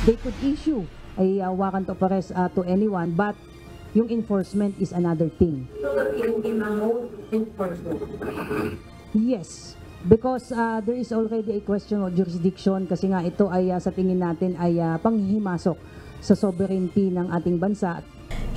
they could issue a warrant of arrest to anyone, but yung enforcement is another thing. So, in a mode enforcement? Yes, because there is already a question of jurisdiction kasi nga ito ay sa tingin natin ay panghihimasok sa sovereignty ng ating bansa.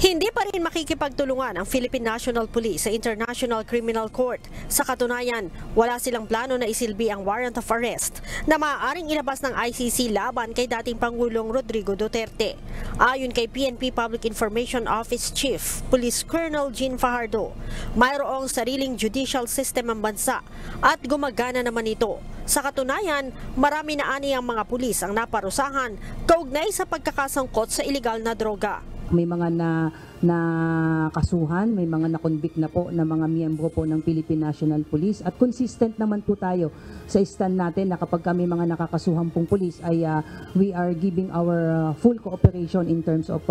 Hindi pa rin makikipagtulungan ang Philippine National Police sa International Criminal Court. Sa katunayan, wala silang plano na isilbi ang warrant of arrest na maaaring ilabas ng ICC laban kay dating Pangulong Rodrigo Duterte. Ayon kay PNP Public Information Office Chief Police Colonel Jean Fajardo, mayroong sariling judicial system ang bansa at gumagana naman ito. Sa katunayan, marami na ani ang mga pulis ang naparusahan kaugnay sa pagkakasangkot sa iligal na droga. May mga na kasuhan, may mga na-convict na po na mga miyembro po ng Philippine National Police at consistent naman po tayo sa stand natin na kapag kami mga nakakasuhan pong police ay we are giving our full cooperation in terms of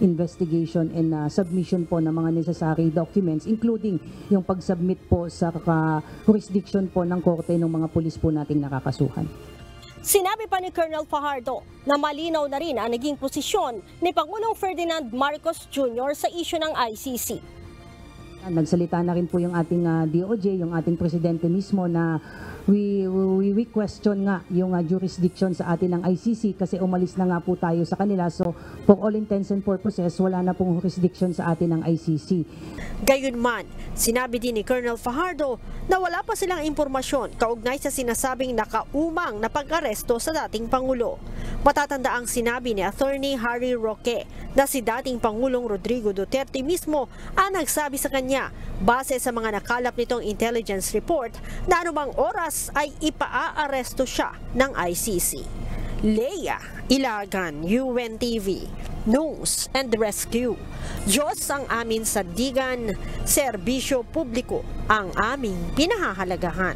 investigation and submission po ng mga necessary documents, including yung pag-submit po sa jurisdiction po ng korte ng mga police po nating nakakasuhan. Sinabi pa ni Colonel Fajardo na malinaw na rin ang naging posisyon ni Pangulong Ferdinand Marcos Jr. sa isyu ng ICC. Nagsalita na rin po yung ating DOJ, yung ating presidente mismo na we question nga yung jurisdiction sa atin ng ICC kasi umalis na nga po tayo sa kanila. So for all intents and purposes, wala na pong jurisdiction sa atin ng ICC. Gayunman, sinabi din ni Colonel Fajardo na wala pa silang impormasyon kaugnay sa sinasabing nakaumang na pag-aresto sa dating Pangulo. Matatanda ang sinabi ni Attorney Harry Roque na si dating Pangulong Rodrigo Duterte mismo ang nagsabi sa kanya base sa mga nakalap nitong intelligence report na anumang oras ay ipaa-aresto siya ng ICC. Leia Ilagan, UNTV, News and Rescue. Diyos ang aming sandigan, serbisyo publiko ang aming pinahahalagahan.